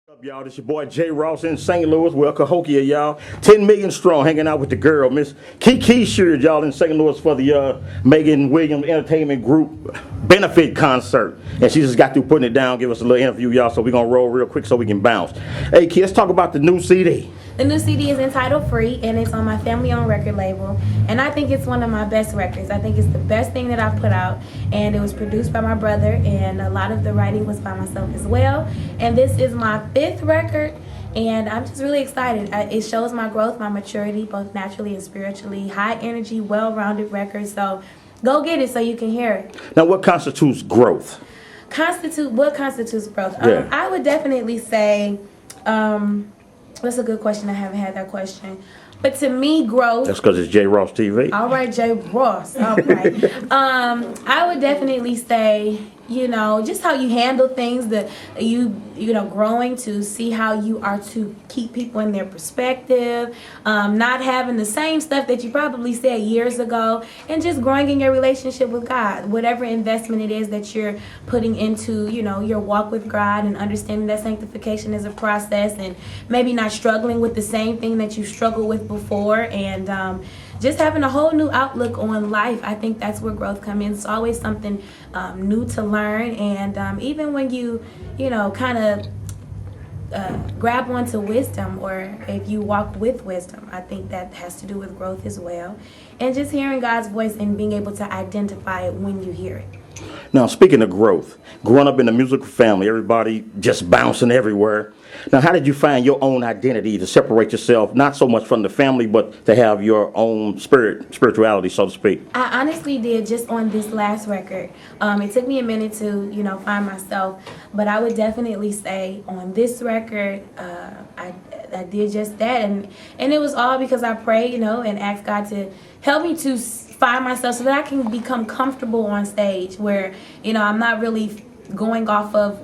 Up, y'all? This your boy Jay Ross in St. Louis. Well, Cahokia, y'all. 10 million strong, hanging out with the girl, Miss KiKi Sheard, y'all, in St. Louis for the Megan Williams Entertainment Group benefit concert. And she just got through putting it down, give us a little interview, y'all, so we're going to roll real quick so we can bounce. Hey, Kid, let's talk about the new CD. The new CD is entitled Free, and it's on my family-owned record label. And I think it's one of my best records. I think it's the best thing that I've put out. And it was produced by my brother, and a lot of the writing was by myself as well. And this is my 5th record, and I'm just really excited. It shows my growth, my maturity, both naturally and spiritually. High energy, well-rounded record. So go get it so you can hear it. Now, what constitutes growth? What constitutes growth? Yeah. I would definitely say... that's a good question. I haven't had that question. But to me, growth... That's because it's Jay Ross TV. All right, Jay Ross. All right. I would definitely say, just how you handle things, that growing to see how you are to keep people in their perspective, not having the same stuff that you probably said years ago, and just growing in your relationship with God. Whatever investment it is that you're putting into, your walk with God, and understanding that sanctification is a process, and maybe not struggling with the same thing that you struggled with before, and just having a whole new outlook on life. I think that's where growth comes in. It's always something new to learn, and even when you kind of grab onto wisdom, or if you walk with wisdom, I think that has to do with growth as well. And just hearing God's voice and being able to identify it when you hear it. Now, speaking of growth, growing up in a musical family, everybody just bouncing everywhere. Now, how did you find your own identity to separate yourself, not so much from the family, but to have your own spirituality, so to speak? I honestly did, just on this last record. It took me a minute to, find myself, but I would definitely say on this record, I did just that, and it was all because I prayed, and asked God to help me to find myself so that I can become comfortable on stage, where I'm not really going off of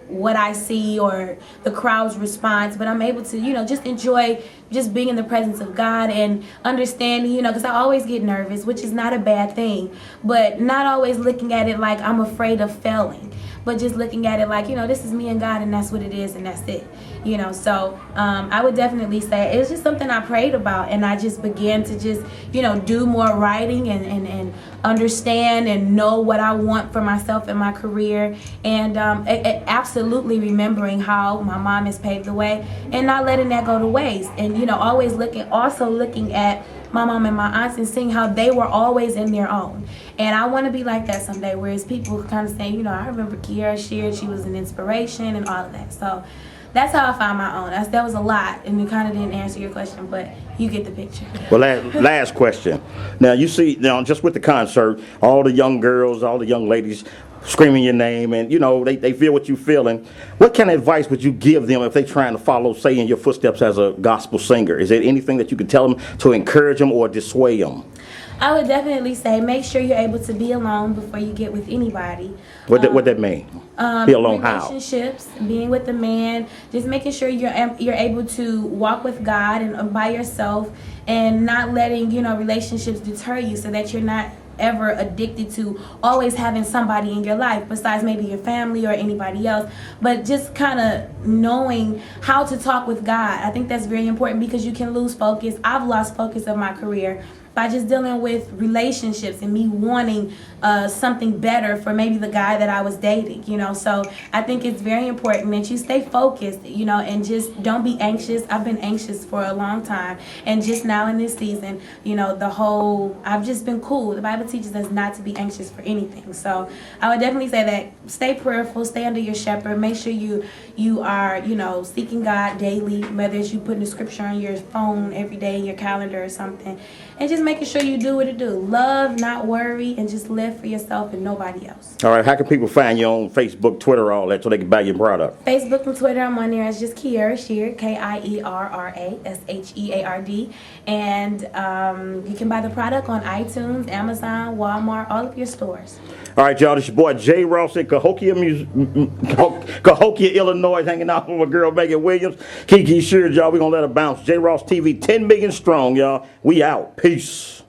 what I see or the crowd's response, but I'm able to just enjoy just being in the presence of God, and understanding, because I always get nervous, which is not a bad thing, but not always looking at it like I'm afraid of failing, but just looking at it like, this is me and God, and that's what it is, and that's it. So I would definitely say it was just something I prayed about, and I just began to just, do more writing and understand and know what I want for myself and my career, and absolutely remembering how my mom has paved the way, and not letting that go to waste, and always looking at my mom and my aunts and seeing how they were always in their own. And I want to be like that someday, whereas people kind of saying, I remember Kierra, Sheard, she was an inspiration and all of that. So that's how I found my own. That was a lot, and it kind of didn't answer your question, but you get the picture. Well, last question. Now, you see, just with the concert, all the young girls, all the young ladies screaming your name, and they feel what you're feeling. What kind of advice would you give them if they're trying to follow, say, in your footsteps as a gospel singer? Is there anything that you could tell them to encourage them or dissuade them? I would definitely say make sure you're able to be alone before you get with anybody. What that mean? Be alone how? Relationships, being with a man, just making sure you're able to walk with God and by yourself, and not letting relationships deter you, so that you're not ever addicted to always having somebody in your life besides maybe your family or anybody else, but just kind of knowing how to talk with God. I think that's very important, because you can lose focus. I've lost focus of my career by just dealing with relationships and me wanting something better for maybe the guy that I was dating, So I think it's very important that you stay focused, and just don't be anxious. I've been anxious for a long time, and just now in this season, I've just been cool. The Bible teaches us not to be anxious for anything. So I would definitely say that stay prayerful, stay under your shepherd, make sure you are, seeking God daily, whether it's you putting the scripture on your phone every day in your calendar or something, and just making sure you do what it do. Love, not worry, and just live for yourself and nobody else. All right, how can people find you on Facebook, Twitter, all that, so they can buy your product? Facebook and Twitter, I'm on there as just Kierra Sheard, KIERRA SHEARD, and you can buy the product on iTunes, Amazon, Walmart, all of your stores. All right, y'all, this your boy Jay Ross in Cahokia, Illinois, hanging out with my girl Megan Williams. KiKi Sheard, y'all, we gonna let her bounce. Jay Ross TV, 10 million strong, y'all. We out. Peace.